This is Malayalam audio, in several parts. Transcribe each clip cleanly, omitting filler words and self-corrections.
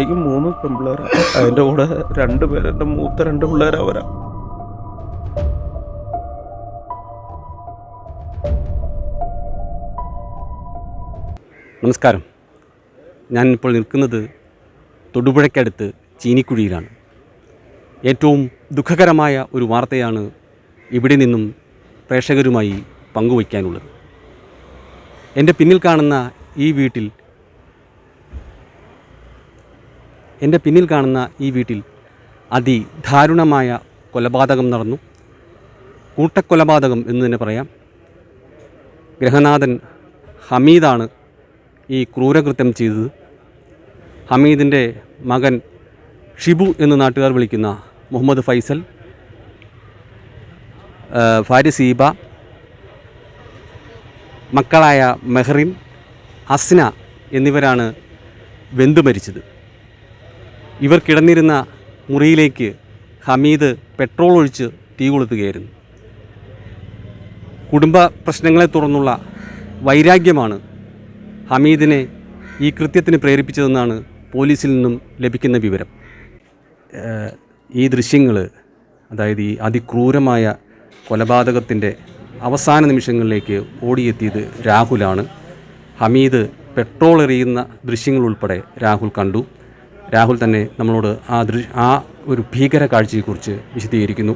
എനിക്ക് 3 പെൺപിള്ളേരാണ്. അതിൻ്റെ കൂടെ 2 പേര് എൻ്റെ മൂത്ത 2 പിള്ളേർ അവരാ. നമസ്കാരം. ഞാൻ ഇപ്പോൾ നിൽക്കുന്നത് തൊടുപുഴയ്ക്കടുത്ത് ചീനിക്കുഴിയിലാണ്. ഏറ്റവും ദുഃഖകരമായ ഒരു വാർത്തയാണ് ഇവിടെ നിന്നും പ്രേക്ഷകരുമായി പങ്കുവയ്ക്കാനുള്ളത്. എൻ്റെ പിന്നിൽ കാണുന്ന ഈ വീട്ടിൽ അതിദാരുണമായ കൊലപാതകം നടന്നു. കൂട്ടക്കൊലപാതകം എന്ന് തന്നെ പറയാം. ഗൃഹനാഥൻ ഹമീദാണ് ഈ ക്രൂരകൃത്യം ചെയ്തത്. ഹമീദിൻ്റെ മകൻ ഷിബു എന്ന് നാട്ടുകാർ വിളിക്കുന്ന മുഹമ്മദ് ഫൈസൽ, ഭാര്യ സീബ, മക്കളായ മെഹറിൻ, അസ്ന എന്നിവരാണ് വെന്തു മരിച്ചത്. ഇവർ കിടന്നിരുന്ന മുറിയിലേക്ക് ഹമീദ് പെട്രോൾ ഒഴിച്ച് തീ കൊളുത്തുകയായിരുന്നു. കുടുംബ പ്രശ്നങ്ങളെ തുടർന്നുള്ള വൈരാഗ്യമാണ് ഹമീദിനെ ഈ കൃത്യത്തിന് പ്രേരിപ്പിച്ചതെന്നാണ് പോലീസിൽ നിന്നും ലഭിക്കുന്ന വിവരം. ഈ ദൃശ്യങ്ങൾ, അതായത് ഈ അതിക്രൂരമായ കൊലപാതകത്തിൻ്റെ അവസാന നിമിഷങ്ങളിലേക്ക് ഓടിയെത്തിയത് രാഹുലാണ്. ഹമീദ് പെട്രോൾ എറിയുന്ന ദൃശ്യങ്ങൾ ഉൾപ്പെടെ രാഹുൽ കണ്ടു. രാഹുൽ തന്നെ നമ്മളോട് ആ ഒരു ഭീകര കാഴ്ചയെക്കുറിച്ച് വിശദീകരിക്കുന്നു.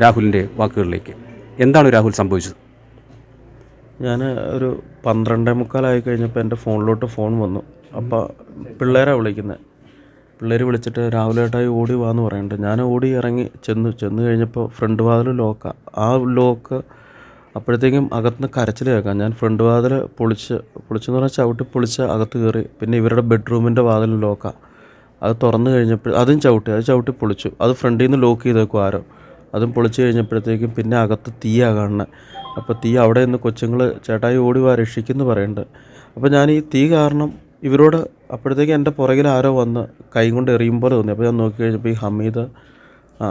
രാഹുലിൻ്റെ വാക്കുകളിലേക്ക്. എന്താണ് രാഹുൽ സംഭവിച്ചത്? ഞാൻ ഒരു 12:45 കഴിഞ്ഞപ്പോൾ എൻ്റെ ഫോണിലോട്ട് ഫോൺ വന്നു. അപ്പോൾ പിള്ളേരാണ് വിളിക്കുന്നത്. പിള്ളേർ വിളിച്ചിട്ട് രാഹുലേട്ടായി ഓടി വാന്ന് പറയുന്നുണ്ട്. ഞാൻ ഓടി ഇറങ്ങി ചെന്ന് കഴിഞ്ഞപ്പോൾ ഫ്രണ്ട് വാതിൽ ലോക്കാണ്. ആ ലോക്ക് അപ്പോഴത്തേക്കും അകത്തുനിന്ന് കരച്ചിൽ കേൾക്കാം. ഞാൻ ഫ്രണ്ട് വാതിൽ പൊളിച്ചെന്ന് പറഞ്ഞാൽ ചവിട്ടി പൊളിച്ച് അകത്ത് കയറി. പിന്നെ ഇവരുടെ ബെഡ്റൂമിൻ്റെ വാതിൽ ലോക്കാണ്. അത് തുറന്നു കഴിഞ്ഞപ്പോൾ അത് ചവിട്ടി പൊളിച്ചു. അത് ഫ്രണ്ടിൽ നിന്ന് ലോക്ക് ചെയ്തേക്കും ആരോ. അതും പൊളിച്ച് കഴിഞ്ഞപ്പോഴത്തേക്കും പിന്നെ അകത്ത് തീയാണ് കാണുന്നത്. അപ്പോൾ തീ അവിടെ നിന്ന് കൊച്ചുങ്ങൾ ചേട്ടായി ഓടി വാ രക്ഷിക്കുമെന്ന് പറയുന്നുണ്ട്. അപ്പോൾ ഞാൻ ഈ തീ കാരണം ഇവരോട് അപ്പോഴത്തേക്കും എൻ്റെ പുറകിൽ ആരോ വന്ന് കൈ കൊണ്ട് എറിയും പോലെ തോന്നി. അപ്പോൾ ഞാൻ നോക്കി കഴിഞ്ഞപ്പോൾ ഈ ഹമീദ് ആ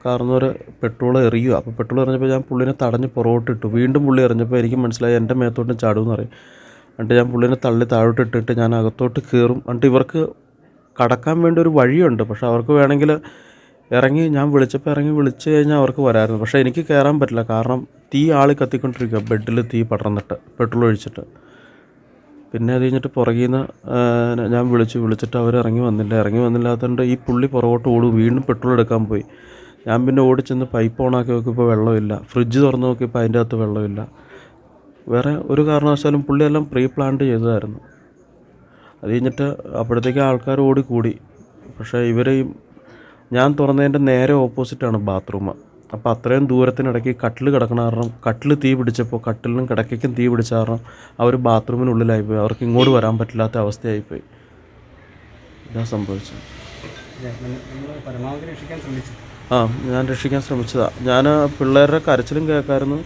കാർന്നവർ പെട്രോൾ എറിയുക. അപ്പോൾ പെട്രോൾ എറിഞ്ഞപ്പോൾ ഞാൻ പുള്ളിനെ തടഞ്ഞ് പുറകോട്ടിട്ടു. വീണ്ടും പുള്ളി എറിഞ്ഞപ്പോൾ എനിക്ക് മനസ്സിലായി എൻ്റെ മേത്തോട്ടും ചാടുമെന്ന് പറയും. എന്നിട്ട് ഞാൻ പുള്ളിനെ തള്ളി താഴോട്ടിട്ടിട്ട് ഞാൻ അകത്തോട്ട് കയറും. എന്നിട്ട് ഇവർക്ക് കടക്കാൻ വേണ്ടി ഒരു വഴിയുണ്ട്. പക്ഷെ അവർക്ക് വേണമെങ്കിൽ ഞാൻ വിളിച്ചു കഴിഞ്ഞാൽ അവർക്ക് വരാമായിരുന്നു. പക്ഷേ എനിക്ക് കയറാൻ പറ്റില്ല. കാരണം തീ ആളി കത്തിക്കൊണ്ടിരിക്കുക. ബെഡിൽ തീ പടർന്നിട്ട് പെട്രോൾ ഒഴിച്ചിട്ട്. പിന്നെ അത് കഴിഞ്ഞിട്ട് പുറകിൽ നിന്ന് ഞാൻ വിളിച്ചിട്ട് അവർ ഇറങ്ങി വന്നില്ലാത്തതുകൊണ്ട് ഈ പുള്ളി പുറകോട്ട് ഓടും. വീണ്ടും പെട്രോൾ എടുക്കാൻ പോയി. ഞാൻ പിന്നെ ഓടിച്ചെന്ന് പൈപ്പ് ഓണാക്കി നോക്കിയപ്പോൾ വെള്ളമില്ല. ഫ്രിഡ്ജ് തുറന്ന് നോക്കിയപ്പോൾ അതിൻ്റെ അകത്ത് വെള്ളമില്ല. വേറെ ഒരു കാരണവശാലും പുള്ളിയെല്ലാം പ്രീ പ്ലാൻഡ് ചെയ്തതായിരുന്നു. അത് കഴിഞ്ഞിട്ട് അപ്പോഴത്തേക്ക് ആൾക്കാർ ഓടിക്കൂടി. പക്ഷേ ഞാൻ തുറന്നതിൻ്റെ നേരെ ഓപ്പോസിറ്റാണ് ബാത്റൂം. അപ്പോൾ അത്രയും ദൂരത്തിനിടയ്ക്ക് കട്ടിൽ കിടക്കണ കാരണം കട്ടിൽ തീ പിടിച്ചപ്പോൾ കട്ടിലിനും കിടക്കയ്ക്കും തീ പിടിച്ച കാരണം അവർ ബാത്റൂമിനുള്ളിലായിപ്പോയി. അവർക്ക് ഇങ്ങോട്ട് വരാൻ പറ്റില്ലാത്ത അവസ്ഥയായിപ്പോയി. ഇതാ സംഭവിച്ചത്. ഞാൻ രക്ഷിക്കാൻ ശ്രമിച്ചതാണ്. ഞാൻ പിള്ളേരുടെ കരച്ചിലും കേൾക്കായിരുന്നു.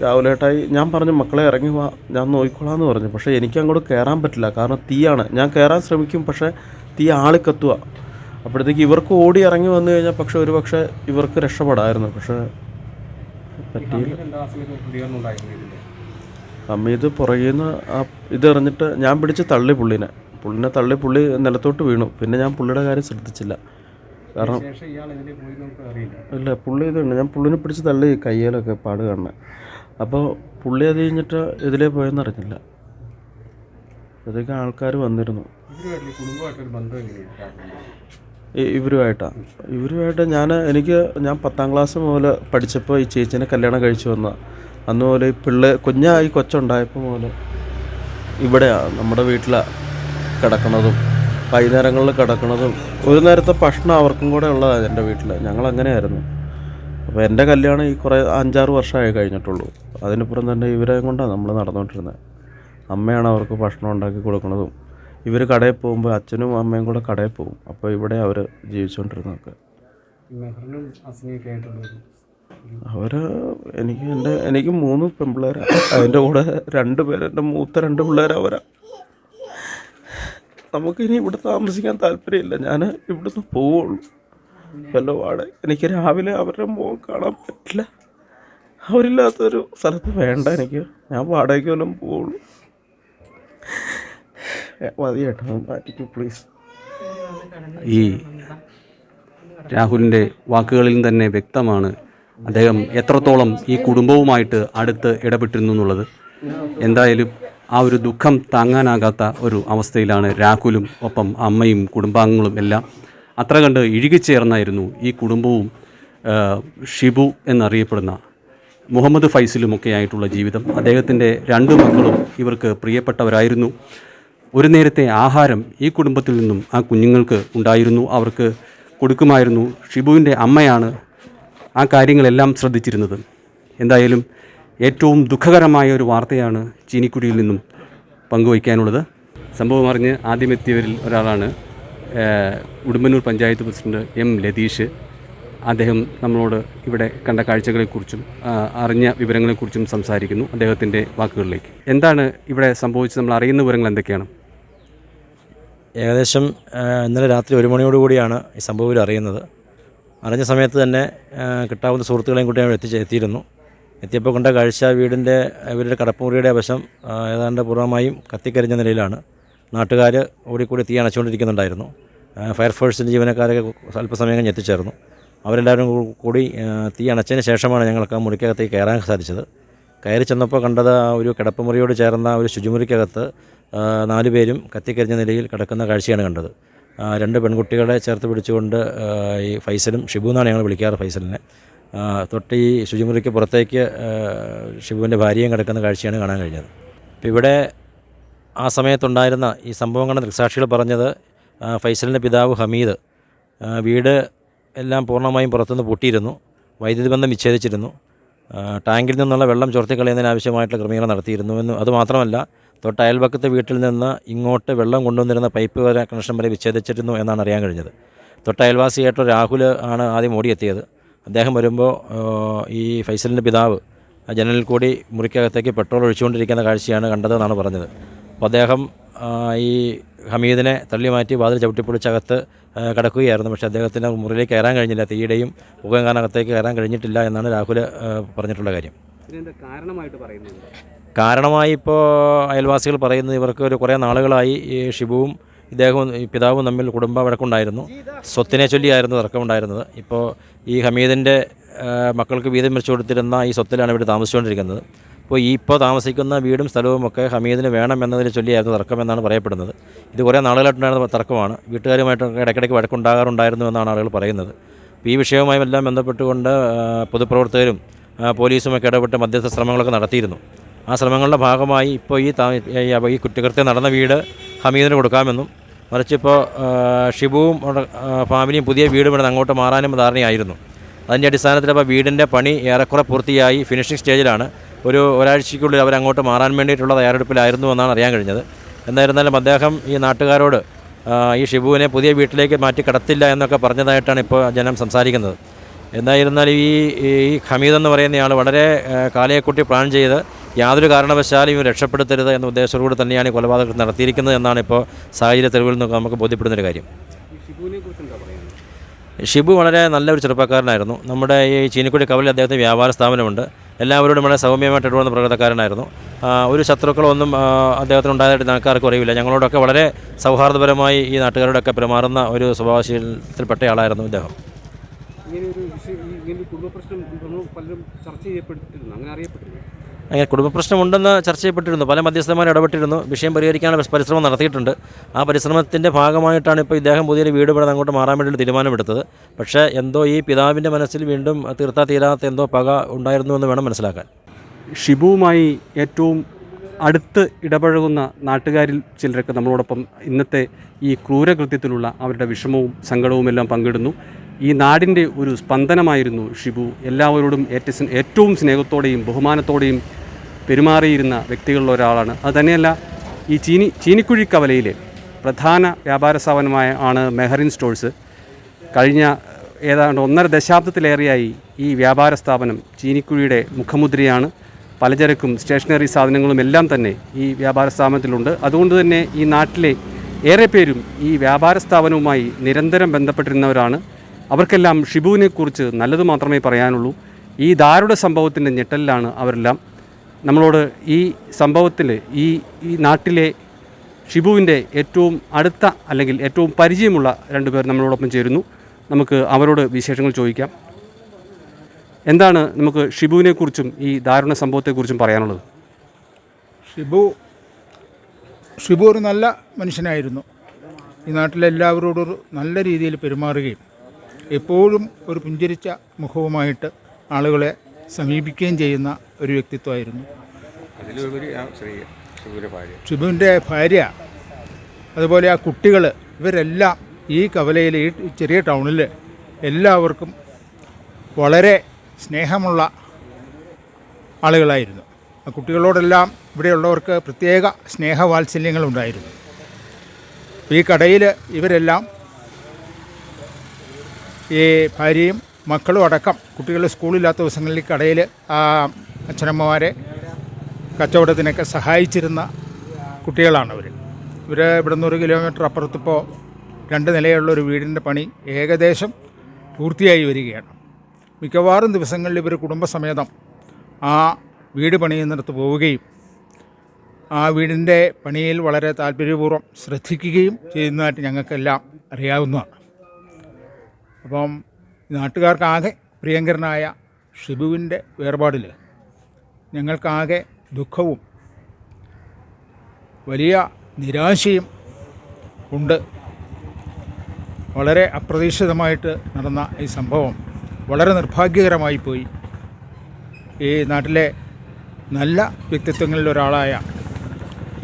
രാവിലേട്ടായി ഞാൻ പറഞ്ഞു മക്കളെ ഇറങ്ങി വാ, ഞാൻ നോക്കിക്കോളാമെന്ന് പറഞ്ഞു. പക്ഷേ എനിക്ക് അങ്ങോട്ട് കയറാൻ പറ്റില്ല. കാരണം തീയാണ്. ഞാൻ കയറാൻ ശ്രമിക്കും, പക്ഷേ തീ ആളിക്കത്തുക. അപ്പോഴത്തേക്ക് ഇവർക്ക് ഓടി ഇറങ്ങി വന്നു കഴിഞ്ഞാൽ ഒരു പക്ഷേ ഇവർക്ക് രക്ഷപ്പെടാമായിരുന്നു. പക്ഷേ പറ്റിയില്ല. ഹമീദ് പുറകിൽ നിന്ന് ഇതെറിഞ്ഞിട്ട് ഞാൻ പിടിച്ച് തള്ളി പുള്ളിനെ തള്ളി. പുള്ളി നിലത്തോട്ട് വീണു. പിന്നെ ഞാൻ പുള്ളിയുടെ കാര്യം ശ്രദ്ധിച്ചില്ല. കാരണം ഇല്ല, പുള്ളി ഇതുണ്ട്. ഞാൻ പുള്ളിനെ പിടിച്ച് തള്ളി, കയ്യിലൊക്കെ പാട് കാണുന്നത്. അപ്പോൾ പുള്ളി അത് കഴിഞ്ഞിട്ട് ഇതിലേ പോയെന്ന് അറിഞ്ഞില്ല. അതൊക്കെ ആൾക്കാർ വന്നിരുന്നു. ഇവരുമായിട്ട് ഞാൻ 10ാം ക്ലാസ് മുതൽ പഠിച്ചപ്പോൾ ഈ ചേച്ചീനെ കല്യാണം കഴിച്ചു വന്ന അന്ന് പോലെ ഈ കൊച്ചുണ്ടായപ്പോൾ മുതൽ ഇവിടെയാണ് നമ്മുടെ വീട്ടിലാണ് കിടക്കണതും വൈകുന്നേരങ്ങളിൽ കിടക്കണതും. ഒരു നേരത്തെ ഭക്ഷണം അവർക്കും കൂടെ ഉള്ളതാണ് എൻ്റെ വീട്ടിൽ. ഞങ്ങളങ്ങനെയായിരുന്നു. അപ്പോൾ എൻ്റെ കല്യാണം ഈ 5-6 വർഷമായി കഴിഞ്ഞിട്ടുള്ളൂ. അതിനപ്പുറം തന്നെ ഇവരെ കൊണ്ടാണ് നമ്മൾ നടന്നുകൊണ്ടിരുന്നത്. അമ്മയാണ് അവർക്ക് ഭക്ഷണം ഉണ്ടാക്കി കൊടുക്കുന്നതും. ഇവർ കടയിൽ പോകുമ്പോൾ അച്ഛനും അമ്മയും കൂടെ കടയിൽ പോകും. അപ്പോൾ ഇവിടെ അവർ ജീവിച്ചുകൊണ്ടിരുന്നതൊക്കെ എനിക്ക് 3 പെൺപിള്ളേരാണ്. അതിൻ്റെ കൂടെ 2 പേര് എൻ്റെ മൂത്ത 2 പിള്ളേർ അവരാ. നമുക്കിനി ഇവിടെ താമസിക്കാൻ താല്പര്യമില്ല. ഞാൻ ഇവിടുന്ന് പോവുള്ളൂ. വല്ല എനിക്ക് രാവിലെ അവരുടെ മുഖം കാണാൻ പറ്റില്ല. അവരില്ലാത്തൊരു സ്ഥലത്ത് വേണ്ട എനിക്ക്. ഞാൻ വാടകയ്ക്ക് വല്ലതും പോവുള്ളൂ. മതി ചേട്ടാ, മാറ്റിക്കൂ പ്ലീസ്. ഈ രാഹുലിൻ്റെ വാക്കുകളിൽ തന്നെ വ്യക്തമാണ് അദ്ദേഹം എത്രത്തോളം ഈ കുടുംബവുമായിട്ട് അടുത്ത് ഇടപെട്ടിരുന്നു എന്നുള്ളത്. എന്തായാലും ആ ഒരു ദുഃഖം താങ്ങാനാകാത്ത ഒരു അവസ്ഥയിലാണ് രാഹുലും ഒപ്പം അമ്മയും കുടുംബാംഗങ്ങളും എല്ലാം. അത്ര കണ്ട് ഇഴുകിച്ചേർന്നായിരുന്നു ഈ കുടുംബവും ഷിബു എന്നറിയപ്പെടുന്ന മുഹമ്മദ് ഫൈസലുമൊക്കെ ആയിട്ടുള്ള ജീവിതം. അദ്ദേഹത്തിൻ്റെ 2 മക്കളും ഇവർക്ക് പ്രിയപ്പെട്ടവരായിരുന്നു. ഒരു നേരത്തെ ആഹാരം ഈ കുടുംബത്തിൽ നിന്നും ആ കുഞ്ഞുങ്ങൾക്ക് ഉണ്ടായിരുന്നു, അവർക്ക് കൊടുക്കുമായിരുന്നു. ഷിബുവിൻ്റെ അമ്മയാണ് ആ കാര്യങ്ങളെല്ലാം ശ്രദ്ധിച്ചിരുന്നത്. എന്തായാലും ഏറ്റവും ദുഃഖകരമായ ഒരു വാർത്തയാണ് ചീനിക്കുഴിയിൽ നിന്നും പങ്കുവയ്ക്കാനുള്ളത്. സംഭവം അറിഞ്ഞ് ആദ്യമെത്തിയവരിൽ ഒരാളാണ് ഉടുമ്പന്നൂർ പഞ്ചായത്ത് പ്രസിഡന്റ് എം ലതീഷ്. അദ്ദേഹം നമ്മളോട് ഇവിടെ കണ്ട കാഴ്ചകളെക്കുറിച്ചും അറിഞ്ഞ വിവരങ്ങളെക്കുറിച്ചും സംസാരിക്കുന്നു. അദ്ദേഹത്തിൻ്റെ വാക്കുകളിലേക്ക്. എന്താണ് ഇവിടെ സംഭവിച്ചത്? നമ്മൾ അറിയുന്ന വിവരങ്ങൾ എന്തൊക്കെയാണ്? ഏകദേശം ഇന്നലെ രാത്രി 1 മണിയോടുകൂടിയാണ് ഈ സംഭവം അറിയുന്നത്. അറിഞ്ഞ സമയത്ത് തന്നെ കിട്ടാവുന്ന സുഹൃത്തുക്കളെയും കൂട്ടി ഞങ്ങൾ എത്തിയിരുന്നു. എത്തിയപ്പോൾ കണ്ട കാഴ്ച ഇവരുടെ കടപ്പുമുറിയുടെ വശം ഏതാണ്ട് പൂർണ്ണമായും കത്തിക്കരിഞ്ഞ നിലയിലാണ്. നാട്ടുകാർ ഓടിക്കൂടി തീ അണച്ചുകൊണ്ടിരിക്കുന്നുണ്ടായിരുന്നു. ഫയർഫോഴ്സിൻ്റെ ജീവനക്കാരൊക്കെ അല്പസമയം കഴിഞ്ഞ് എത്തിച്ചേർന്നു. അവരെല്ലാവരും കൂടി തീ അണച്ചതിന് ശേഷമാണ് ഞങ്ങൾക്ക് ആ മുറിക്കകത്തേക്ക് കയറാൻ സാധിച്ചത്. കയറി ചെന്നപ്പോൾ കണ്ടത് ഒരു കിടപ്പുമുറിയോട് ചേർന്ന ഒരു ശുചിമുറിക്കകത്ത് 4 പേരും കത്തിക്കരിഞ്ഞ നിലയിൽ കിടക്കുന്ന കാഴ്ചയാണ് കണ്ടത്. 2 പെൺകുട്ടികളെ ചേർത്ത് പിടിച്ചുകൊണ്ട് ഈ ഫൈസലും, ഷിബു എന്നാണ് ഞങ്ങൾ വിളിക്കാറ് ഫൈസലിനെ, തൊട്ട് ഈ ശുചിമുറിക്ക് പുറത്തേക്ക് ഷിബുവിൻ്റെ ഭാര്യയും കിടക്കുന്ന കാഴ്ചയാണ് കാണാൻ കഴിഞ്ഞത്. അപ്പോൾ ഇവിടെ ആ സമയത്തുണ്ടായിരുന്ന ഈ സംഭവം കണ്ട ദൃക്സാക്ഷികൾ പറഞ്ഞത് ഫൈസലിൻ്റെ പിതാവ് ഹമീദ് വീട് എല്ലാം പൂർണ്ണമായും പുറത്തുനിന്ന് പൂട്ടിയിരുന്നു, വൈദ്യുതി ബന്ധം വിച്ഛേദിച്ചിരുന്നു, ടാങ്കിൽ നിന്നുള്ള വെള്ളം ചോർത്തിക്കളയുന്നതിന് ആവശ്യമായിട്ടുള്ള ക്രമീകരണം നടത്തിയിരുന്നുവെന്നും അതുമാത്രമല്ല തൊട്ട് അയൽപക്കത്തെ വീട്ടിൽ നിന്ന് ഇങ്ങോട്ട് വെള്ളം കൊണ്ടുവന്നിരുന്ന പൈപ്പ് വരെ കണക്ഷൻ വരെ വിച്ഛേദിച്ചിരുന്നു എന്നാണ് അറിയാൻ കഴിഞ്ഞത്. തൊട്ട് അയൽവാസിയായിട്ട് രാഹുൽ ആണ് ആദ്യം ഓടിയെത്തിയത്. അദ്ദേഹം വരുമ്പോൾ ഈ ഫൈസലിൻ്റെ പിതാവ് ജനലിൽ കൂടി മുറിക്കകത്തേക്ക് പെട്രോൾ ഒഴിച്ചുകൊണ്ടിരിക്കുന്ന കാഴ്ചയാണ് കണ്ടതെന്നാണ് പറഞ്ഞത്. അപ്പോൾ അദ്ദേഹം ഈ ഹമീദിനെ തള്ളി മാറ്റി വാതിൽ ചവിട്ടിപ്പൊളിച്ചകത്ത് കിടക്കുകയായിരുന്നു. പക്ഷേ അദ്ദേഹത്തിന് മുറിയിലേക്ക് കയറാൻ കഴിഞ്ഞില്ല. തീയുടെയും പുകയും കാരണകത്തേക്ക് കയറാൻ കഴിഞ്ഞിട്ടില്ല എന്നാണ് രാഹുൽ പറഞ്ഞിട്ടുള്ള കാര്യം. കാരണമായി ഇപ്പോൾ അയൽവാസികൾ പറയുന്നത് ഇവർക്ക് കുറേ നാളുകളായി ഈ ഷിബുവും ഇദ്ദേഹവും പിതാവും തമ്മിൽ കുടുംബ വഴക്കുണ്ടായിരുന്നു. സ്വത്തിനെ ചൊല്ലിയായിരുന്നു തർക്കമുണ്ടായിരുന്നത്. ഇപ്പോൾ ഈ ഹമീദിൻ്റെ മക്കൾക്ക് വീതം വെച്ച് കൊടുത്തിരുന്ന ഈ സ്വത്തിലാണ് ഇവിടെ താമസിച്ചുകൊണ്ടിരിക്കുന്നത്. അപ്പോൾ ഇപ്പോൾ താമസിക്കുന്ന വീടും സ്ഥലവും ഒക്കെ ഹമീദിന് വേണം എന്നതിനെ ചൊല്ലിയായിരുന്നു തർക്കമെന്നാണ് പറയപ്പെടുന്നത്. ഇത് കുറേ നാളുകളായിട്ടുണ്ടായിരുന്ന തർക്കമാണ്. വീട്ടുകാരുമായിട്ടൊക്കെ ഇടയ്ക്കിടയ്ക്ക് വഴക്കുണ്ടാകാറുണ്ടായിരുന്നു എന്നാണ് ആളുകൾ പറയുന്നത്. അപ്പോൾ ഈ വിഷയവുമായി എല്ലാം ബന്ധപ്പെട്ടുകൊണ്ട് പൊതുപ്രവർത്തകരും പോലീസുമൊക്കെ ഇടപെട്ട് മധ്യസ്ഥ ശ്രമങ്ങളൊക്കെ നടത്തിയിരുന്നു. ആ ശ്രമങ്ങളുടെ ഭാഗമായി ഇപ്പോൾ ഈ കുറ്റകൃത്യം നടന്ന വീട് ഹമീദിന് കൊടുക്കാമെന്നും മറിച്ചിപ്പോൾ ഷിബുവും ഫാമിലിയും പുതിയ വീടും ഇവിടെ അങ്ങോട്ട് മാറാനും ധാരണയായിരുന്നു. അതിൻ്റെ അടിസ്ഥാനത്തിൽ അപ്പോൾ വീടിൻ്റെ പണി ഏറെക്കുറെ പൂർത്തിയായി ഫിനിഷിംഗ് സ്റ്റേജിലാണ്. ഒരാഴ്ചയ്ക്കുള്ളിൽ അവരങ്ങോട്ട് മാറാൻ വേണ്ടിയിട്ടുള്ള തയ്യാറെടുപ്പിലായിരുന്നു എന്നാണ് അറിയാൻ കഴിഞ്ഞത്. എന്തായിരുന്നാലും അദ്ദേഹം ഈ നാട്ടുകാരോട് ഈ ഷിബുവിനെ പുതിയ വീട്ടിലേക്ക് മാറ്റി കിടത്തില്ല എന്നൊക്കെ പറഞ്ഞതായിട്ടാണ് ഇപ്പോൾ ജനം സംസാരിക്കുന്നത്. എന്തായിരുന്നാലും ഈ ഹമീദ് എന്ന് പറയുന്നയാൾ വളരെ കാലയെക്കുട്ടി പ്ലാൻ ചെയ്ത് യാതൊരു കാരണവശാലും ഇവർ രക്ഷപ്പെടുത്തരുത് എന്ന ഉദ്ദേശത്തോടുകൂടി തന്നെയാണ് ഈ കൊലപാതകം നടത്തിയിരിക്കുന്നത് എന്നാണ് ഇപ്പോൾ സാഹചര്യ തെളിവിൽ നിന്ന് നമുക്ക് ബോധ്യപ്പെടുന്നൊരു കാര്യം. ഷിബു വളരെ നല്ലൊരു ചെറുപ്പക്കാരനായിരുന്നു. നമ്മുടെ ഈ ചീനിക്കുഴി കവലിൽ അദ്ദേഹത്തിന് വ്യാപാര സ്ഥാപനമുണ്ട്. എല്ലാവരോടും വളരെ സൗമ്യമായിട്ട് ഇടപെടുന്ന പ്രകൃതക്കാരനായിരുന്നു. ഒരു ശത്രുക്കളൊന്നും അദ്ദേഹത്തിന് ഉണ്ടായതായിട്ട് നാട്ടുകാർക്ക് അറിയില്ല. ഞങ്ങളോടൊക്കെ വളരെ സൗഹാർദ്ദപരമായി ഈ നാട്ടുകാരോടൊക്കെ പെരുമാറുന്ന ഒരു സ്വഭാവശീലത്തിൽപ്പെട്ട ആളായിരുന്നു ഇദ്ദേഹം. അങ്ങനെ കുടുംബ പ്രശ്നമുണ്ടെന്ന് ചർച്ച ചെയ്യപ്പെട്ടിരുന്നു. പല മധ്യസ്ഥന്മാർ ഇടപെട്ടിരുന്നു. വിഷയം പരിഹരിക്കാനുള്ള പരിശ്രമം നടത്തിയിട്ടുണ്ട്. ആ പരിശ്രമത്തിൻ്റെ ഭാഗമായിട്ടാണ് ഇപ്പോൾ ഇദ്ദേഹം പുതിയൊരു വീട് ഇവിടെ അങ്ങോട്ട് മാറാൻ വേണ്ടി തീരുമാനമെടുത്തത്. പക്ഷേ എന്തോ ഈ പിതാവിൻ്റെ മനസ്സിൽ വീണ്ടും തീരാത്ത എന്തോ പക ഉണ്ടായിരുന്നു എന്ന് വേണം മനസ്സിലാക്കാൻ. ഷിബുവുമായി ഏറ്റവും അടുത്ത് ഇടപഴകുന്ന നാട്ടുകാരിൽ ചിലരൊക്കെ നമ്മളോടൊപ്പം ഇന്നത്തെ ഈ ക്രൂരകൃത്യത്തിലുള്ള അവരുടെ വിഷമവും സങ്കടവുമെല്ലാം പങ്കിടുന്നു. ഈ നാടിൻ്റെ ഒരു സ്പന്ദനമായിരുന്നു ഷിബു. എല്ലാവരോടും ഏറ്റവും സ്നേഹത്തോടെയും ബഹുമാനത്തോടെയും പെരുമാറിയിരുന്ന വ്യക്തികളിൽ ഒരാളാണ്. അതുതന്നെയല്ല, ഈ ചീനിക്കുഴി കവലയിലെ പ്രധാന വ്യാപാര സ്ഥാപനമാണ് മെഹറിൻ സ്റ്റോഴ്സ്. കഴിഞ്ഞ ഏതാണ്ട് 1.5 ദശാബ്ദത്തിലേറെയായി ഈ വ്യാപാര സ്ഥാപനം ചീനിക്കുഴിയുടെ മുഖമുദ്രയാണ്. പലചരക്കും സ്റ്റേഷനറി സാധനങ്ങളും എല്ലാം തന്നെ ഈ വ്യാപാര സ്ഥാപനത്തിലുണ്ട്. അതുകൊണ്ട് തന്നെ ഈ നാട്ടിലെ ഏറെ പേരും ഈ വ്യാപാര സ്ഥാപനവുമായി നിരന്തരം ബന്ധപ്പെട്ടിരുന്നവരാണ്. അവർക്കെല്ലാം ഷിബുവിനെക്കുറിച്ച് നല്ലത് മാത്രമേ പറയാനുള്ളൂ. ഈ ദാരുണ സംഭവത്തിൻ്റെ ഞെട്ടലിലാണ് അവരെല്ലാം. നമ്മളോട് ഈ സംഭവത്തിൽ ഈ നാട്ടിലെ ഷിബുവിൻ്റെ ഏറ്റവും അടുത്ത അല്ലെങ്കിൽ ഏറ്റവും പരിചയമുള്ള രണ്ടുപേർ നമ്മളോടൊപ്പം ചേരുന്നു. നമുക്ക് അവരോട് വിശേഷങ്ങൾ ചോദിക്കാം. എന്താണ് നമുക്ക് ഷിബുവിനെക്കുറിച്ചും ഈ ദാരുണ സംഭവത്തെക്കുറിച്ചും പറയാനുള്ളത്? ഷിബു ഒരു നല്ല മനുഷ്യനായിരുന്നു. ഈ നാട്ടിലെല്ലാവരോടും ഒരു നല്ല രീതിയിൽ പെരുമാറുകയും എപ്പോഴും ഒരു പുഞ്ചിരിച്ച മുഖവുമായിട്ട് ആളുകളെ സമീപിക്കുകയും ചെയ്യുന്ന ഒരു വ്യക്തിത്വമായിരുന്നു. ഷിബുവിൻ്റെ ഭാര്യ, അതുപോലെ ആ കുട്ടികൾ, ഇവരെല്ലാം ഈ കവലയിൽ, ഈ ചെറിയ ടൗണിൽ എല്ലാവർക്കും വളരെ സ്നേഹമുള്ള ആളുകളായിരുന്നു. ആ കുട്ടികളോടെല്ലാം ഇവിടെയുള്ളവർക്ക് പ്രത്യേക സ്നേഹവാത്സല്യങ്ങളുണ്ടായിരുന്നു. ഈ കടയിൽ ഇവരെല്ലാം, ഈ ഭാര്യയും മക്കളും അടക്കം, കുട്ടികൾ സ്കൂളില്ലാത്ത ദിവസങ്ങളിൽ കടയിൽ ആ അച്ഛനമ്മമാരെ കച്ചവടത്തിനൊക്കെ സഹായിച്ചിരുന്ന കുട്ടികളാണ് അവർ. ഇവിടെ നിന്ന് 1 കിലോമീറ്റർ അപ്പുറത്തിപ്പോൾ 2 നിലയുള്ള ഒരു വീടിൻ്റെ പണി ഏകദേശം പൂർത്തിയായി വരികയാണ്. മിക്കവാറും ദിവസങ്ങളിൽ ഇവർ കുടുംബസമേതം ആ വീട് പണിയുന്നിടത്ത് പോവുകയും ആ വീടിൻ്റെ പണിയിൽ വളരെ താല്പര്യപൂർവ്വം ശ്രദ്ധിക്കുകയും ചെയ്യുന്നതായിട്ട് ഞങ്ങൾക്കെല്ലാം അറിയാവുന്നതാണ്. അപ്പം നാട്ടുകാർക്കാകെ പ്രിയങ്കരനായ ഷിബുവിൻ്റെ വേർപാടിൽ ഞങ്ങൾക്കാകെ ദുഃഖവും വലിയ നിരാശയും ഉണ്ട്. വളരെ അപ്രതീക്ഷിതമായിട്ട് നടന്ന ഈ സംഭവം വളരെ നിർഭാഗ്യകരമായി പോയി. ഈ നാട്ടിലെ നല്ല വ്യക്തിത്വങ്ങളിൽ ഒരാളായ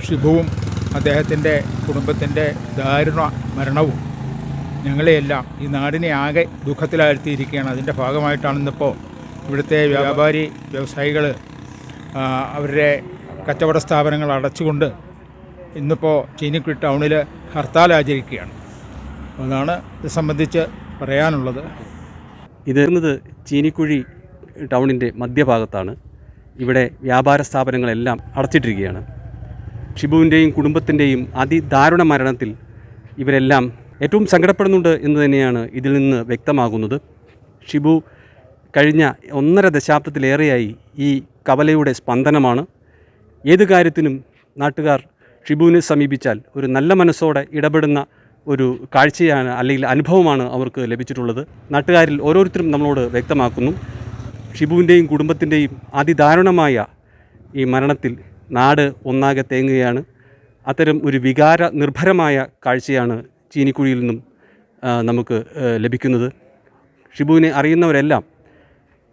ഷിബുവും അദ്ദേഹത്തിൻ്റെ കുടുംബത്തിൻ്റെ ദാരുണ മരണവും ഞങ്ങളെയെല്ലാം, ഈ നാടിനെ ആകെ ദുഃഖത്തിലാഴ്ത്തിയിരിക്കുകയാണ്. അതിൻ്റെ ഭാഗമായിട്ടാണ് ഇന്നിപ്പോൾ ഇവിടുത്തെ വ്യവസായികൾ അവരുടെ കച്ചവട സ്ഥാപനങ്ങൾ അടച്ചുകൊണ്ട് ഇന്നിപ്പോൾ ചീനിക്കുഴി ടൗണിൽ ഹർത്താൽ ആചരിക്കുകയാണ്. അതാണ് ഇത് സംബന്ധിച്ച് പറയാനുള്ളത്. ഇത് ചീനിക്കുഴി ടൗണിൻ്റെ മധ്യഭാഗത്താണ്. ഇവിടെ വ്യാപാര സ്ഥാപനങ്ങളെല്ലാം അടച്ചിട്ടിരിക്കുകയാണ്. ഷിബുവിൻ്റെയും കുടുംബത്തിൻ്റെയും അതിദാരുണ മരണത്തിൽ ഇവരെല്ലാം ഏറ്റവും സങ്കടപ്പെടുന്നുണ്ട് എന്ന് തന്നെയാണ് ഇതിൽ നിന്ന് വ്യക്തമാകുന്നത്. ഷിബു കഴിഞ്ഞ 1.5 ദശാബ്ദത്തിലേറെയായി ഈ കവലയുടെ സ്പന്ദനമാണ്. ഏത് കാര്യത്തിനും നാട്ടുകാർ ഷിബുവിനെ സമീപിച്ചാൽ ഒരു നല്ല മനസ്സോടെ ഇടപെടുന്ന ഒരു കാഴ്ചയാണ് അല്ലെങ്കിൽ അനുഭവമാണ് അവർക്ക് ലഭിച്ചിട്ടുള്ളത്. നാട്ടുകാരിൽ ഓരോരുത്തരും നമ്മളോട് വ്യക്തമാക്കുന്നു. ഷിബുവിൻ്റെയും കുടുംബത്തിൻ്റെയും അതിദാരുണമായ ഈ മരണത്തിൽ നാട് ഒന്നാകെ തേങ്ങുകയാണ്. അത്തരം ഒരു വികാര നിർഭരമായ കാഴ്ചയാണ് ചീനിക്കുഴിയിൽ നിന്നും നമുക്ക് ലഭിക്കുന്നത്. ഷിബുവിനെ അറിയുന്നവരെല്ലാം,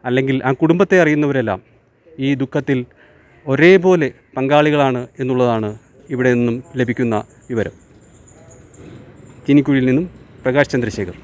അല്ലെങ്കിൽ ആ കുടുംബത്തെ അറിയുന്നവരെല്ലാം ഈ ദുഃഖത്തിൽ ഒരേപോലെ പങ്കാളികളാണ് എന്നുള്ളതാണ് ഇവിടെ നിന്നും ലഭിക്കുന്ന വിവരം. ചീനിക്കുഴിയിൽ നിന്നും പ്രകാശ് ചന്ദ്രശേഖർ.